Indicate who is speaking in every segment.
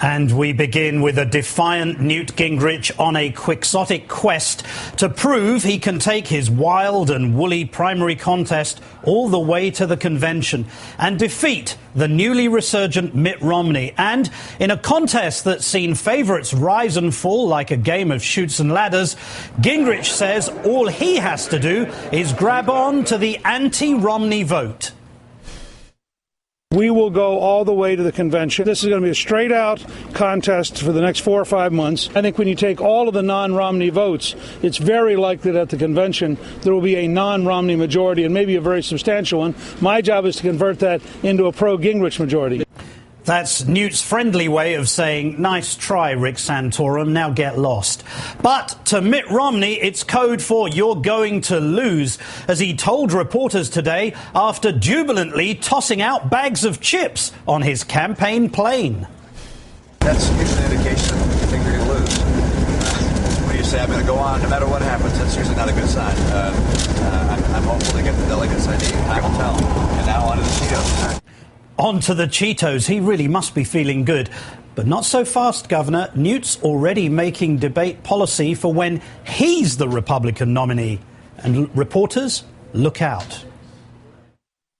Speaker 1: And we begin with a defiant Newt Gingrich on a quixotic quest to prove he can take his wild and woolly primary contest all the way to the convention and defeat the newly resurgent Mitt Romney. And in a contest that's seen favourites rise and fall like a game of chutes and ladders, Gingrich says all he has to do is grab on to the anti-Romney vote.
Speaker 2: We will go all the way to the convention. This is going to be a straight-out contest for the next 4 or 5 months. I think when you take all of the non-Romney votes, it's very likely that at the convention there will be a non-Romney majority and maybe a very substantial one. My job is to convert that into a pro-Gingrich majority.
Speaker 1: That's Newt's friendly way of saying, nice try, Rick Santorum, now get lost. But to Mitt Romney, it's code for you're going to lose, as he told reporters today after jubilantly tossing out bags of chips on his campaign plane.
Speaker 3: That's usually an indication that you think you're going to lose. When you say, I'm going to go on no matter what happens, that's usually not a good sign. I'm hopeful to get the delegates I need. Time will tell. And now on to the Cheetos.
Speaker 1: On to the Cheetos. He really must be feeling good. But not so fast, Governor. Newt's already making debate policy for when he's the Republican nominee. And reporters, look out.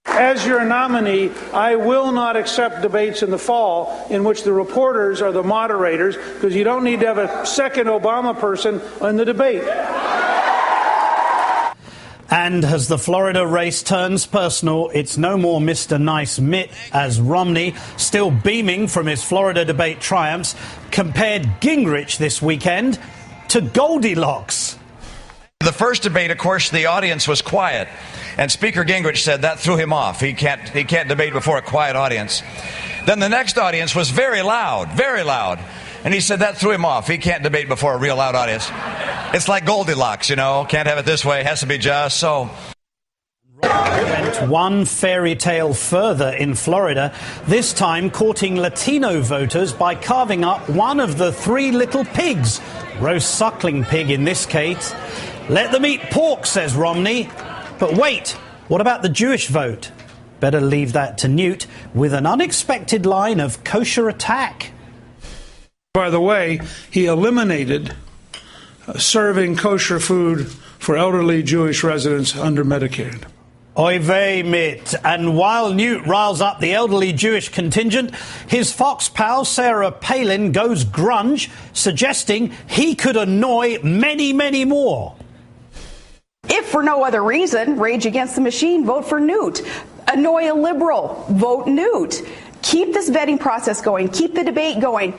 Speaker 2: As your nominee, I will not accept debates in the fall in which the reporters are the moderators, because you don't need to have a second Obama person in the debate.
Speaker 1: And as the Florida race turns personal, it's no more Mr. Nice Mitt, as Romney, still beaming from his Florida debate triumphs, compared Gingrich this weekend to Goldilocks.
Speaker 4: The first debate, of course, the audience was quiet, and Speaker Gingrich said that threw him off. He can't debate before a quiet audience. Then the next audience was very loud, and he said that threw him off. He can't debate before a real loud audience. It's like Goldilocks, you know, can't have it this way, it has to be just so.
Speaker 1: Went one fairy tale further in Florida, this time courting Latino voters by carving up one of the 3 little pigs, roast suckling pig in this case. Let them eat pork, says Romney. But wait, what about the Jewish vote? Better leave that to Newt with an unexpected line of kosher attack.
Speaker 2: By the way, he eliminated serving kosher food for elderly Jewish residents under Medicaid.
Speaker 1: Oy vey, Mitt. And while Newt riles up the elderly Jewish contingent, his Fox pal Sarah Palin goes grunge, suggesting he could annoy many, many more.
Speaker 5: If for no other reason, rage against the machine, vote for Newt. Annoy a liberal, vote Newt. Keep this vetting process going. Keep the debate going.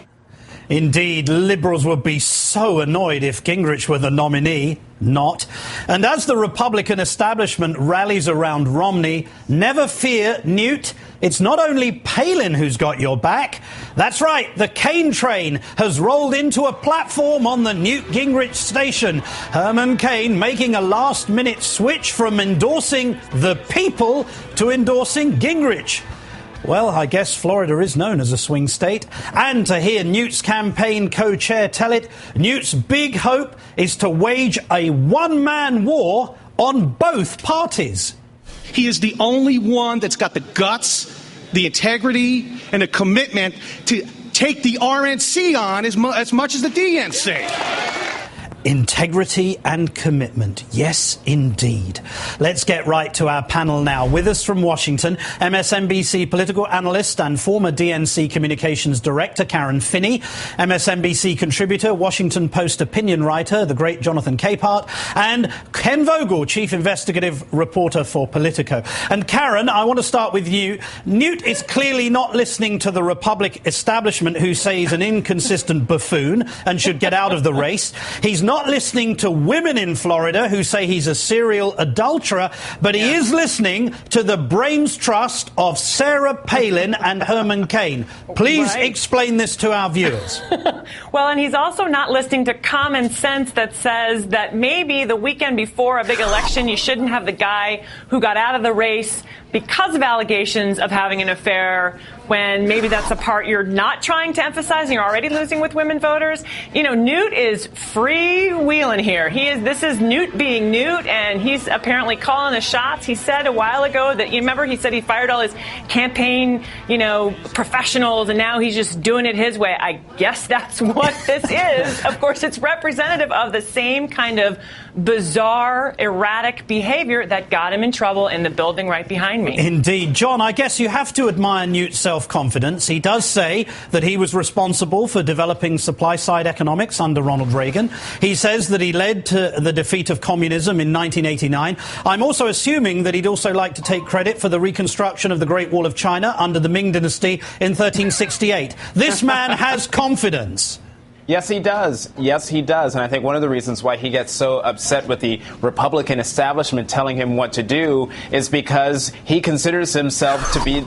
Speaker 1: Indeed, Liberals would be so annoyed if Gingrich were the nominee. Not. And as the Republican establishment rallies around Romney, never fear, Newt, it's not only Palin who's got your back. That's right, the Cain train has rolled into a platform on the Newt Gingrich station. Herman Cain making a last-minute switch from endorsing the people to endorsing Gingrich. Well, I guess Florida is known as a swing state. And to hear Newt's campaign co-chair tell it, Newt's big hope is to wage a one-man war on both parties.
Speaker 6: He is the only one that's got the guts, the integrity, and the commitment to take the RNC on as much as the DNC.
Speaker 1: Integrity and commitment. Yes, indeed. Let's get right to our panel now. With us from Washington, MSNBC political analyst and former DNC communications director Karen Finney, MSNBC contributor, Washington Post opinion writer, the great Jonathan Capehart, and Ken Vogel, chief investigative reporter for Politico. And Karen, I want to start with you. Newt is clearly not listening to the Republican establishment who say he's an inconsistent buffoon and should get out of the race. He's not listening to women in Florida who say he's a serial adulterer, but he is listening to the brains trust of Sarah Palin and Herman Cain. Please explain this to our viewers.
Speaker 7: Well, and he's also not listening to common sense that says that maybe the weekend before a big election, you shouldn't have the guy who got out of the race because of allegations of having an affair when maybe that's a part you're not trying to emphasize and you're already losing with women voters. You know, Newt is freewheeling here. This is Newt being Newt, and he's apparently calling the shots. He said a while ago that, you remember, he said he fired all his campaign, professionals, and now he's just doing it his way. I guess that's what this is. Of course, it's representative of the same kind of bizarre, erratic behavior that got him in trouble in the building right behind me.
Speaker 1: Indeed. John, I guess you have to admire Newt's self-confidence. He does say that he was responsible for developing supply-side economics under Ronald Reagan. He says that he led to the defeat of communism in 1989. I'm also assuming that he'd also like to take credit for the reconstruction of the Great Wall of China under the Ming Dynasty in 1368. This man has confidence.
Speaker 8: Yes, he does. Yes, he does. And I think one of the reasons why he gets so upset with the Republican establishment telling him what to do is because he considers himself to be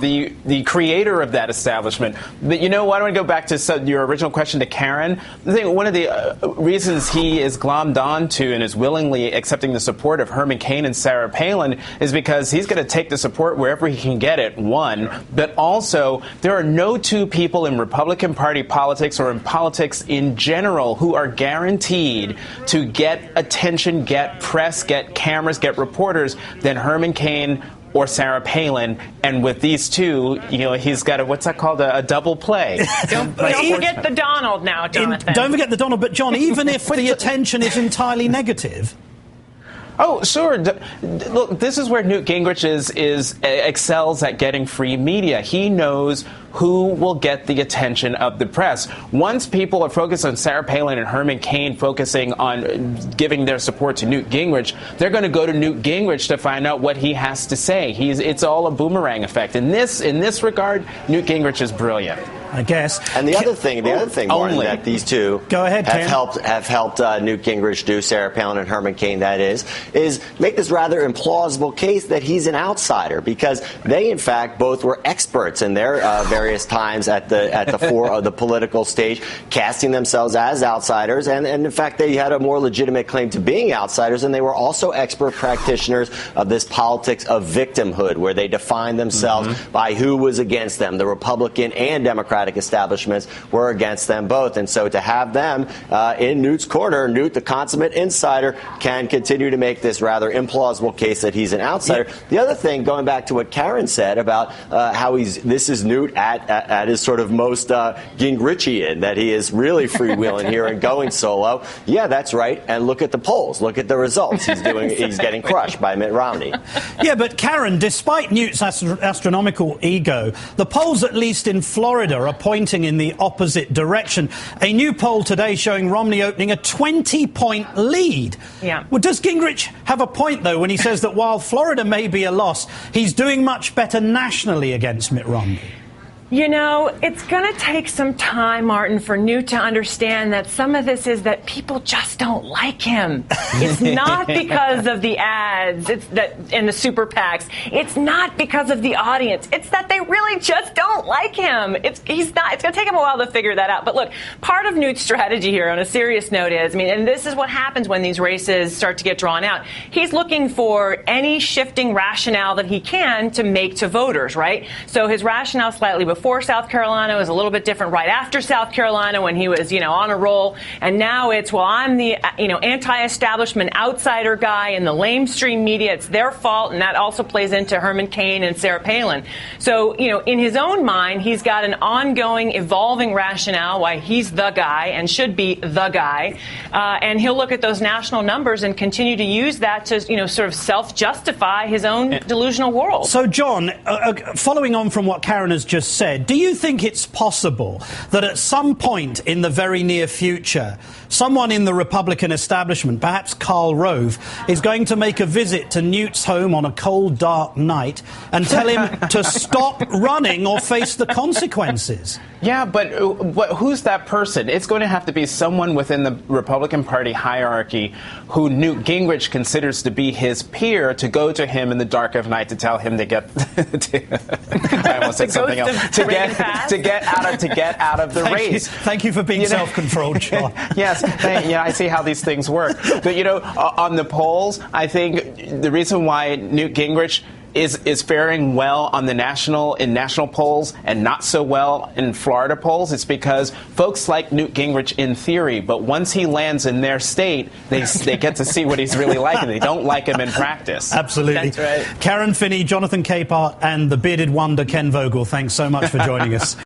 Speaker 8: the creator of that establishment. But why don't I go back to your original question to Karen? I think one of the reasons he is glommed onto and is willingly accepting the support of Herman Cain and Sarah Palin is because he's going to take the support wherever he can get it, one. But also, there are no two people in Republican Party politics or in politics in general who are guaranteed to get attention, get press, get cameras, get reporters than Herman Cain or Sarah Palin. And with these two, he's got what's that called? A double play.
Speaker 7: Don't forget the Donald now, Jonathan.
Speaker 1: Don't forget the Donald. But, John, even if the attention is entirely negative...
Speaker 8: Oh, sure. Look, this is where Newt Gingrich excels at getting free media. He knows who will get the attention of the press. Once people are focused on Sarah Palin and Herman Cain focusing on giving their support to Newt Gingrich, they're going to go to Newt Gingrich to find out what he has to say. It's all a boomerang effect. In this regard, Newt Gingrich is brilliant,
Speaker 1: I guess.
Speaker 9: And the other thing, Martin, that these two have helped Newt Gingrich do, Sarah Palin and Herman Cain, that is make this rather implausible case that he's an outsider, because they, in fact, both were experts in their various times at the fore of the political stage, casting themselves as outsiders, and in fact, they had a more legitimate claim to being outsiders, and they were also expert practitioners of this politics of victimhood, where they defined themselves by who was against them. The Republican and Democratic establishments were against them both. And so to have them in Newt's corner, Newt, the consummate insider, can continue to make this rather implausible case that he's an outsider. Yeah. The other thing, going back to what Karen said about how this is Newt at his sort of most Gingrichian, that he is really freewheeling here and going solo. Yeah, that's right. And look at the polls. Look at the results. He's getting crushed by Mitt Romney.
Speaker 1: Yeah, but Karen, despite Newt's astronomical ego, the polls, at least in Florida, are pointing in the opposite direction. A new poll today showing Romney opening a 20-point lead.
Speaker 7: Yeah.
Speaker 1: Well, does Gingrich have a point, though, when he says that while Florida may be a loss, he's doing much better nationally against Mitt Romney?
Speaker 7: It's going to take some time, Martin, for Newt to understand that some of this is that people just don't like him. It's not because of the ads and the super PACs. It's not because of the audience. It's that they really just don't like him. It's going to take him a while to figure that out. But look, part of Newt's strategy here, on a serious note, and this is what happens when these races start to get drawn out. He's looking for any shifting rationale that he can to make to voters, right? So his rationale slightly before South Carolina was a little bit different right after South Carolina, when he was, on a roll. And now it's, well, I'm the, anti-establishment outsider guy in the lamestream media. It's their fault. And that also plays into Herman Cain and Sarah Palin. So, in his own mind, he's got an ongoing, evolving rationale why he's the guy and should be the guy. And he'll look at those national numbers and continue to use that to, sort of self-justify his own delusional world.
Speaker 1: So, John, following on from what Karen has just said, do you think it's possible that at some point in the very near future, someone in the Republican establishment, perhaps Karl Rove, is going to make a visit to Newt's home on a cold, dark night and tell him to stop running or face the consequences?
Speaker 8: Yeah, but who's that person? It's going to have to be someone within the Republican Party hierarchy who Newt Gingrich considers to be his peer, to go to him in the dark of night to tell him to get I almost said something else. To get out of the race.
Speaker 1: Thank you for being self-controlled, John.
Speaker 8: Yes, I see how these things work. But on the polls, I think the reason why Newt Gingrich is faring well on the in national polls and not so well in Florida polls, it's because folks like Newt Gingrich in theory, but once he lands in their state, they get to see what he's really like, and they don't like him in practice.
Speaker 1: Absolutely.
Speaker 8: That's right.
Speaker 1: Karen Finney, Jonathan Capehart, and the bearded wonder Ken Vogel, thanks so much for joining us.